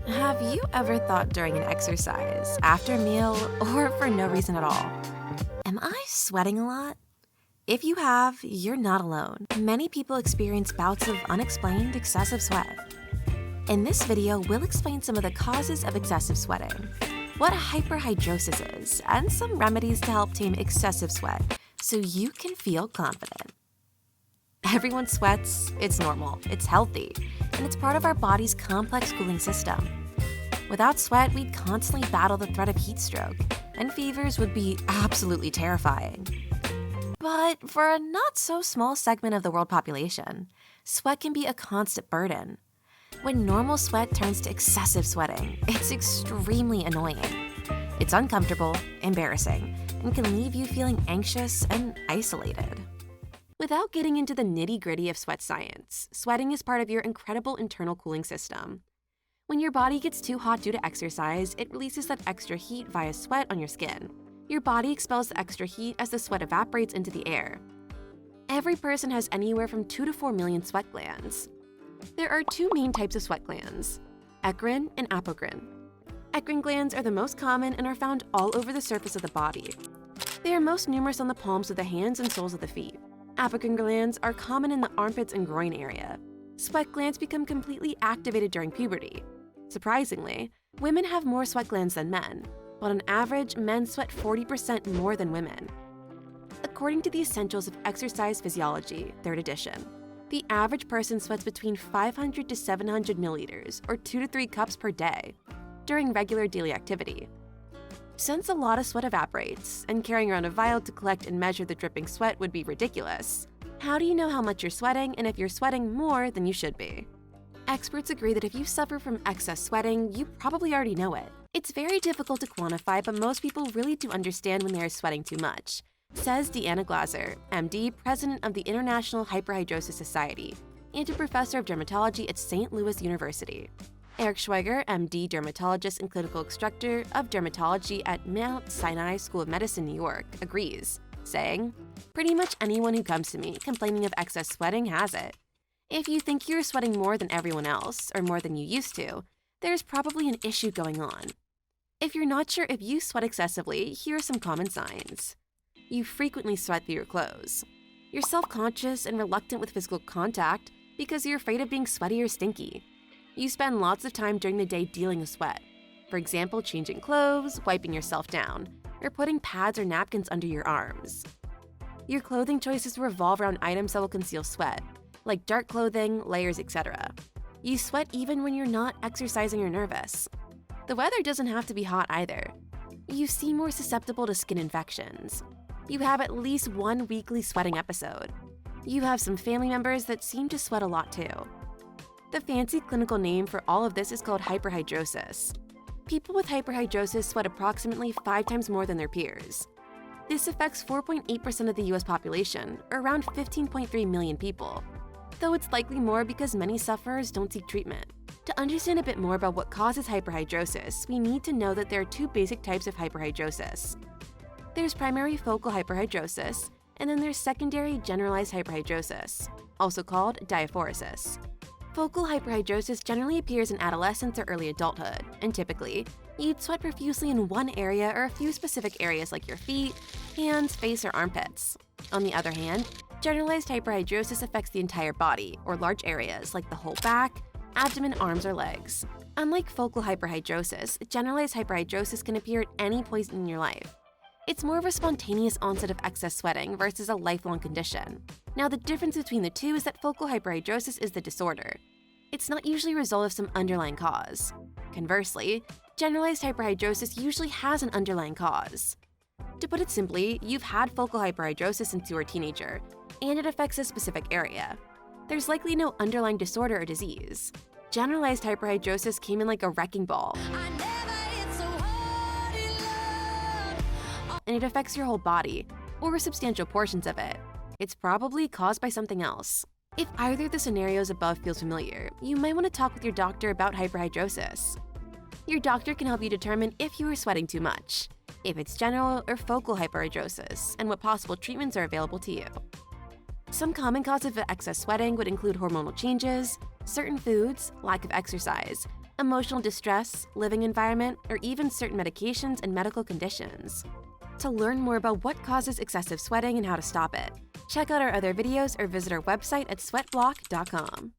Have you ever thought during an exercise, after a meal, or for no reason at all, am I sweating a lot? If you have, you're not alone. Many people experience bouts of unexplained excessive sweat. In this video, we'll explain some of the causes of excessive sweating, what hyperhidrosis is, and some remedies to help tame excessive sweat so you can feel confident. Everyone sweats, it's normal, it's healthy, and it's part of our body's complex cooling system. Without sweat, we'd constantly battle the threat of heat stroke, and fevers would be absolutely terrifying. But for a not-so-small segment of the world population, sweat can be a constant burden. When normal sweat turns to excessive sweating, it's extremely annoying. It's uncomfortable, embarrassing, and can leave you feeling anxious and isolated. Without getting into the nitty-gritty of sweat science, sweating is part of your incredible internal cooling system. When your body gets too hot due to exercise, it releases that extra heat via sweat on your skin. Your body expels the extra heat as the sweat evaporates into the air. Every person has anywhere from 2 to 4 million sweat glands. There are two main types of sweat glands, eccrine and apocrine. Eccrine glands are the most common and are found all over the surface of the body. They are most numerous on the palms of the hands and soles of the feet. Apocrine glands are common in the armpits and groin area. Sweat glands become completely activated during puberty. Surprisingly, women have more sweat glands than men, but on average, men sweat 40% more than women. According to the Essentials of Exercise Physiology, 3rd edition, the average person sweats between 500 to 700 milliliters, or 2 to 3 cups per day, during regular daily activity. Since a lot of sweat evaporates, and carrying around a vial to collect and measure the dripping sweat would be ridiculous, how do you know how much you're sweating and if you're sweating more than you should be? Experts agree that if you suffer from excess sweating, you probably already know it. It's very difficult to quantify, but most people really do understand when they are sweating too much, says Deanna Glaser, MD, president of the International Hyperhidrosis Society, and a professor of dermatology at St. Louis University. Eric Schweiger, MD, dermatologist and clinical instructor of dermatology at Mount Sinai School of Medicine, New York, agrees, saying, "Pretty much anyone who comes to me complaining of excess sweating has it. If you think you're sweating more than everyone else, or more than you used to, there's probably an issue going on. If you're not sure if you sweat excessively, here are some common signs. You frequently sweat through your clothes. You're self-conscious and reluctant with physical contact because you're afraid of being sweaty or stinky. You spend lots of time during the day dealing with sweat. For example, changing clothes, wiping yourself down, or putting pads or napkins under your arms. Your clothing choices revolve around items that will conceal sweat, like dark clothing, layers, etc. You sweat even when you're not exercising or nervous. The weather doesn't have to be hot either. You seem more susceptible to skin infections. You have at least one weekly sweating episode. You have some family members that seem to sweat a lot too. The fancy clinical name for all of this is called hyperhidrosis. People with hyperhidrosis sweat approximately 5 times more than their peers. This affects 4.8% of the US population, or around 15.3 million people, though it's likely more because many sufferers don't seek treatment. To understand a bit more about what causes hyperhidrosis, we need to know that there are two basic types of hyperhidrosis. There's primary focal hyperhidrosis, and then there's secondary generalized hyperhidrosis, also called diaphoresis. Focal hyperhidrosis generally appears in adolescence or early adulthood, and typically, you'd sweat profusely in one area or a few specific areas like your feet, hands, face, or armpits. On the other hand, generalized hyperhidrosis affects the entire body, or large areas like the whole back, abdomen, arms, or legs. Unlike focal hyperhidrosis, generalized hyperhidrosis can appear at any point in your life. It's more of a spontaneous onset of excess sweating versus a lifelong condition. Now, the difference between the two is that focal hyperhidrosis is the disorder. It's not usually a result of some underlying cause. Conversely, generalized hyperhidrosis usually has an underlying cause. To put it simply, you've had focal hyperhidrosis since you were a teenager, and it affects a specific area. There's likely no underlying disorder or disease. Generalized hyperhidrosis came in like a wrecking ball, and it affects your whole body, or substantial portions of it. It's probably caused by something else. If either of the scenarios above feels familiar, you might want to talk with your doctor about hyperhidrosis. Your doctor can help you determine if you are sweating too much, if it's general or focal hyperhidrosis, and what possible treatments are available to you. Some common causes of excess sweating would include hormonal changes, certain foods, lack of exercise, emotional distress, living environment, or even certain medications and medical conditions. To learn more about what causes excessive sweating and how to stop it, check out our other videos or visit our website at sweatblock.com.